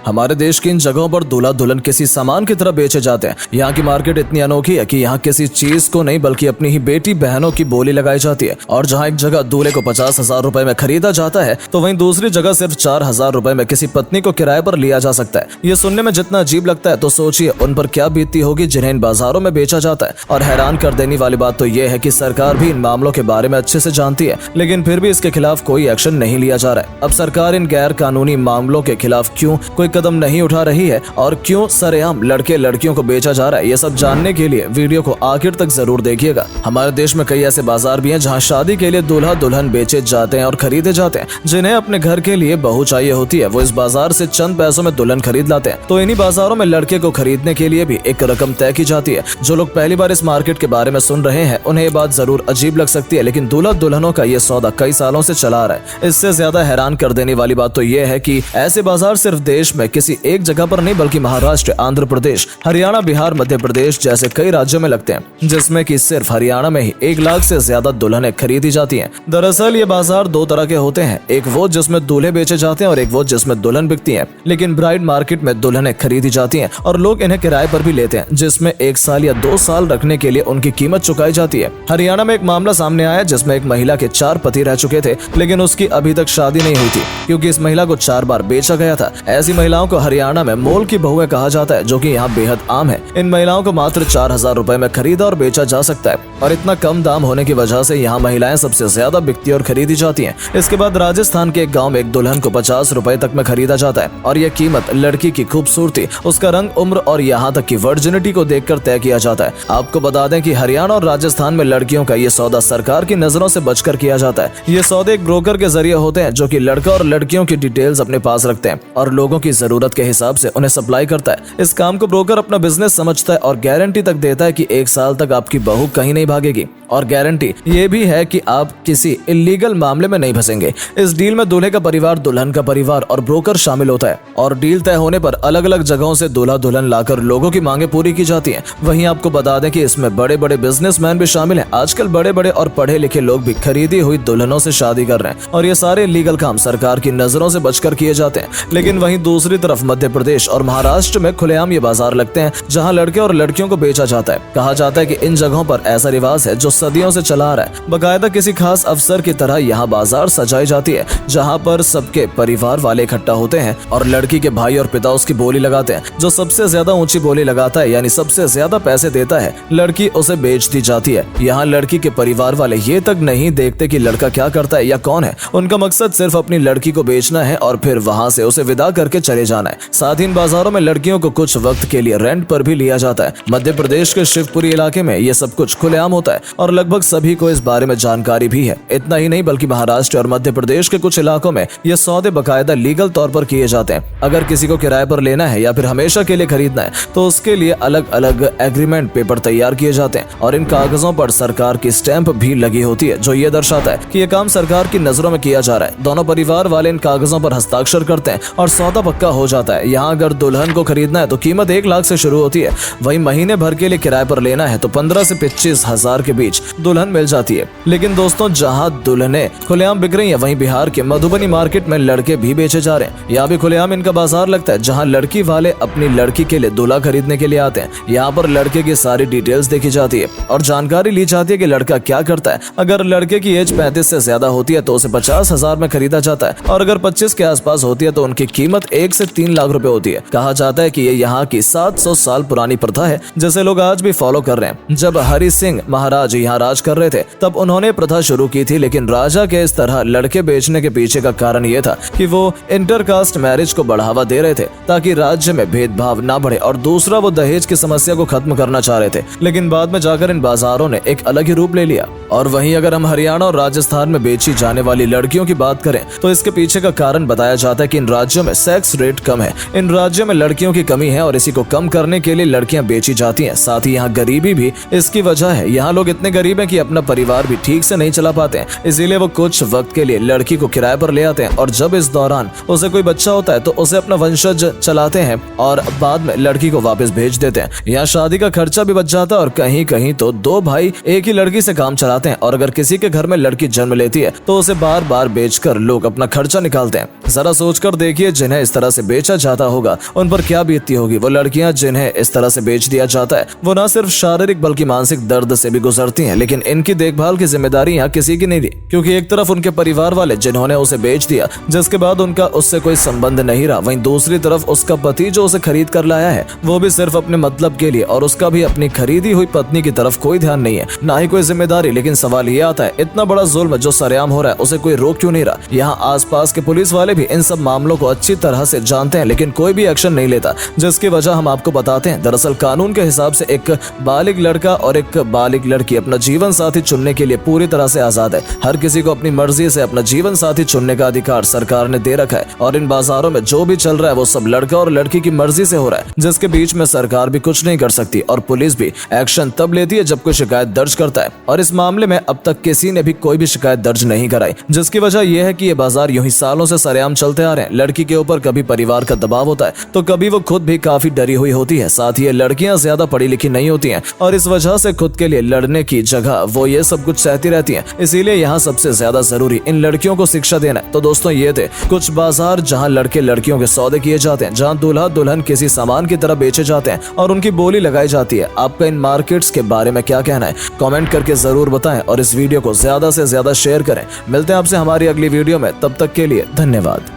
हमारे देश की इन जगहों पर दूल्हा दुल्हन किसी सामान की तरह बेचे जाते हैं। यहाँ की मार्केट इतनी अनोखी है कि यहाँ किसी चीज को नहीं बल्कि अपनी ही बेटी बहनों की बोली लगाई जाती है। और जहाँ एक जगह दूल्हे को 50,000 रुपए में खरीदा जाता है तो वहीं दूसरी जगह सिर्फ 4,000 रुपए में किसी पत्नी को किराए पर लिया जा सकता है। ये सुनने में जितना अजीब लगता है तो सोचिए उन पर क्या बीतती होगी जिन्हें इन बाजारों में बेचा जाता है। और हैरान कर देने वाली बात तो ये है कि सरकार भी इन मामलों के बारे में अच्छे से जानती है, लेकिन फिर भी इसके खिलाफ कोई एक्शन नहीं लिया जा रहा है। अब सरकार इन गैर कानूनी मामलों के खिलाफ क्यों कोई कदम नहीं उठा रही है और क्यों सरेआम लड़के लड़कियों को बेचा जा रहा है, ये सब जानने के लिए वीडियो को आखिर तक जरूर देखिएगा। हमारे देश में कई ऐसे बाजार भी हैं जहां शादी के लिए दूल्हा दुल्हन बेचे जाते हैं और खरीदे जाते हैं। जिन्हें अपने घर के लिए बहू चाहिए होती है वो इस बाजार से चंद पैसों में दुल्हन खरीद लाते हैं। तो इन्हीं बाजारों में लड़के को खरीदने के लिए भी एक रकम तय की जाती है। जो लोग पहली बार इस मार्केट के बारे में सुन रहे हैं उन्हें ये बात जरूर अजीब लग सकती है, लेकिन दूल्हा दुल्हनों का ये सौदा कई सालों से चला आ रहा है। इससे ज्यादा हैरान कर देने वाली बात तो ये है कि ऐसे बाजार सिर्फ देश में किसी एक जगह पर नहीं बल्कि महाराष्ट्र, आंध्र प्रदेश, हरियाणा, बिहार, मध्य प्रदेश जैसे कई राज्यों में लगते हैं, जिसमें कि सिर्फ हरियाणा में ही 1 लाख से ज्यादा दुल्हनें खरीदी जाती हैं। दरअसल ये बाजार 2 तरह के होते हैं, एक वो जिसमें दूल्हे बेचे जाते हैं और एक वो जिसमें दुल्हन बिकती है। लेकिन ब्राइड मार्केट में दुल्हनें खरीदी जाती हैं और लोग इन्हें किराए पर भी लेते हैं, जिसमें 1 साल या 2 साल रखने के लिए उनकी कीमत चुकाई जाती है। हरियाणा में एक मामला सामने आया जिसमें एक महिला के 4 पति रह चुके थे, लेकिन उसकी अभी तक शादी नहीं हुई थी क्योंकि इस महिला को 4 बार बेचा गया था। ऐसी महिलाओं को हरियाणा में मोल की बहुएं कहा जाता है, जो कि यहाँ बेहद आम है। इन महिलाओं को मात्र 4,000 रुपए में खरीदा और बेचा जा सकता है और इतना कम दाम होने की वजह से यहाँ महिलाएं सबसे ज्यादा बिकती और खरीदी जाती हैं। इसके बाद राजस्थान के एक गाँव में एक दुल्हन को 50 रुपए तक में खरीदा जाता है और यह कीमत लड़की की खूबसूरती, उसका रंग, उम्र और यहाँ तक की वर्जिनिटी को देखकर तय किया जाता है। आपको बता दें कि हरियाणा और राजस्थान में लड़कियों का ये सौदा सरकार की नजरों से बचकर किया जाता है। ये सौदे एक ब्रोकर के जरिए होते हैं जो कि लड़का और लड़कियों की डिटेल्स अपने पास रखते हैं और लोगों की जरूरत के हिसाब से उन्हें सप्लाई करता है। इस काम को ब्रोकर अपना बिजनेस समझता है और गारंटी तक देता है कि 1 साल तक आपकी बहू कहीं नहीं भागेगी और गारंटी ये भी है कि आप किसी इलीगल मामले में नहीं फंसेंगे। इस डील में दूल्हे का परिवार, दुल्हन का परिवार और ब्रोकर शामिल होता है और डील तय होने पर अलग अलग जगहों से दूल्हा दुल्हन लाकर लोगों की मांगे पूरी की जाती हैं। वहीं आपको बता दें कि इसमें बड़े बड़े बिजनेसमैन भी शामिल हैं। आजकल बड़े बड़े और पढ़े लिखे लोग भी खरीदी हुई दुल्हनों से शादी कर रहे हैं और ये सारे लीगल काम सरकार की नजरों से बचकर किए जाते हैं। लेकिन वहीं दूसरी तरफ मध्य प्रदेश और महाराष्ट्र में खुलेआम ये बाजार लगते हैं जहाँ लड़के और लड़कियों को बेचा जाता है। कहा जाता है कि इन जगहों पर ऐसा रिवाज है जो सदियों से चला आ रहा है। बाकायदा किसी खास अवसर की तरह यहाँ बाजार सजाई जाती है जहाँ पर सबके परिवार वाले इकट्ठा होते हैं और लड़की के भाई और पिता उसकी बोली लगाते हैं। जो सबसे ज्यादा ऊंची बोली लगाता है यानी सबसे ज्यादा पैसे देता है, लड़की उसे बेच दी जाती है। यहाँ लड़की के परिवार वाले ये तक नहीं देखते कि लड़का क्या करता है या कौन है। उनका मकसद सिर्फ अपनी लड़की को बेचना है और फिर वहाँ से उसे विदा करके चले जाना है। साथ ही इन बाजारों में लड़कियों को कुछ वक्त के लिए रेंट पर भी लिया जाता है। मध्य प्रदेश के शिवपुरी इलाके में ये सब कुछ खुलेआम होता है और लगभग सभी को इस बारे में जानकारी भी है। इतना ही नहीं बल्कि महाराष्ट्र और मध्य प्रदेश के कुछ इलाकों में ये सौदे बाकायदा लीगल तौर पर किए जाते हैं। अगर किसी को किराए पर लेना है या फिर हमेशा के लिए खरीदना है तो उसके लिए अलग अलग एग्रीमेंट पेपर तैयार किए जाते हैं और इन कागजों पर सरकार की स्टैंप भी लगी होती है जो ये दर्शाता है कि ये काम सरकार की नजरों में किया जा रहा है। दोनों परिवार वाले इन कागजों पर हस्ताक्षर करते हैं और सौदा पक्का हो जाता है। यहाँ अगर दुल्हन को खरीदना है तो कीमत 1 लाख से शुरू होती है। वहीं महीने भर के लिए किराए पर लेना है तो 15 से 25,000 के बीच दुल्हन मिल जाती है। लेकिन दोस्तों, जहाँ दुल्हनें खुलेआम बिक रही है वहीं बिहार के मधुबनी मार्केट में लड़के भी बेचे जा रहे हैं। यहाँ भी खुलेआम इनका बाजार लगता है जहाँ लड़की वाले अपनी लड़की के लिए दूल्हा खरीदने के लिए आते हैं। यहाँ पर लड़के की सारी डिटेल्स देखी जाती है और जानकारी ली जाती है कि लड़का क्या करता है। अगर लड़के की एज 35 से ज्यादा होती है तो उसे 50,000 में खरीदा जाता है और अगर 25 के आसपास होती है तो उनकी कीमत 1 से 3 लाख रुपए होती है। कहा जाता है कि ये यहाँ की 700 साल पुरानी प्रथा है जिसे लोग आज भी फॉलो कर रहे हैं। जब हरि सिंह महाराज यहाँ राज कर रहे थे तब उन्होंने प्रथा शुरू की थी, लेकिन राजा के इस तरह लड़के बेचने के पीछे का कारण ये था कि वो इंटरकास्ट मैरिज को बढ़ावा दे रहे थे ताकि राज्य में भेदभाव ना बढ़े और दूसरा वो दहेज की समस्या को खत्म करना चाह रहे थे। लेकिन बाद में जाकर इन बाजारों ने एक अलग ही रूप ले लिया। और वहीं अगर हम हरियाणा और राजस्थान में बेची जाने वाली लड़कियों की बात करें तो इसके पीछे का कारण बताया जाता है कि इन राज्यों में सेक्स रेट कम है। इन राज्यों में लड़कियों की कमी है और इसी को कम करने के लिए लड़कियां बेची जाती हैं। साथ ही यहाँ गरीबी भी इसकी वजह है। यहाँ लोग इतने गरीब हैं कि अपना परिवार भी ठीक से नहीं चला पाते हैं, इसीलिए वो कुछ वक्त के लिए लड़की को किराए पर ले आते हैं और जब इस दौरान उसे कोई बच्चा होता है तो उसे अपना वंशज चलाते हैं और बाद में लड़की को वापस भेज देते हैं। यहाँ शादी का खर्चा भी बच जाता है और कहीं कहीं तो 2 भाई एक ही लड़की से काम चलाते हैं और अगर किसी के घर में लड़की जन्म लेती है तो उसे बार बार बेचकर लोग अपना खर्चा निकालते हैं। जरा सोचकर देखिए, जिन्हें इस तरह से बेचा जाता होगा उन पर क्या बीतती होगी। वो लड़कियां जिन्हें इस तरह से बेच दिया जाता है वो न सिर्फ शारीरिक बल्कि मानसिक दर्द से भी गुजरती हैं, लेकिन इनकी देखभाल की जिम्मेदारी यहाँ किसी की नहीं रही, क्योंकि एक तरफ उनके परिवार वाले जिन्होंने उसे बेच दिया जिसके बाद उनका उससे कोई संबंध नहीं रहा, वहीं दूसरी तरफ उसका पति जो उसे खरीद कर लाया है वो भी सिर्फ अपने मतलब के लिए, और उसका भी अपनी खरीदी हुई पत्नी की तरफ कोई ध्यान नहीं है, ना ही कोई जिम्मेदारी। लेकिन सवाल ये आता है इतना बड़ा जुल्म जो सरेआम हो रहा है उसे कोई रोक क्यों नहीं रहा। यहाँ आसपास के पुलिस वाले भी इन सब मामलों को अच्छी तरह से जानते हैं लेकिन कोई भी एक्शन नहीं लेता, जिसकी वजह हम आपको बताते हैं। दरअसल कानून के हिसाब से एक बालिग लड़का और एक बालिग लड़की अपना जीवन साथी चुनने के लिए पूरी तरह से आजाद है। हर किसी को अपनी मर्जी से अपना जीवन साथी चुनने का अधिकार सरकार ने दे रखा है, और इन बाजारों में जो भी चल रहा है वो सब लड़का और लड़की की मर्जी से हो रहा है, जिसके बीच में सरकार भी कुछ नहीं कर सकती और पुलिस भी एक्शन तब लेती है जब कोई शिकायत दर्ज करता है। और इस मामले में अब तक किसी ने भी कोई भी शिकायत दर्ज नहीं कराई, जिसकी वजह यह है कि ये बाजार यूं ही सालों से सरेआम चलते आ रहे हैं। लड़की के ऊपर कभी परिवार का दबाव होता है तो कभी वो खुद भी काफी डरी हुई होती है। साथ ही ये लड़कियां ज्यादा पढ़ी लिखी नहीं होती हैं और इस वजह से खुद के लिए लड़ने की जगह वो ये सब कुछ सहती रहती हैं। इसीलिए यहाँ सबसे ज्यादा जरूरी इन लड़कियों को शिक्षा देना है। तो दोस्तों ये थे कुछ बाजार जहाँ लड़के लड़कियों के सौदे किए जाते हैं, जहाँ दूल्हा दुल्हन किसी सामान की तरह बेचे जाते हैं और उनकी बोली लगाई जाती है। आपका इन मार्केट्स के बारे में क्या कहना है कमेंट करके जरूर बताएं और इस वीडियो को ज्यादा से ज्यादा शेयर करें। मिलते हैं आपसे हमारी अगली वीडियो में, तब तक के लिए धन्यवाद।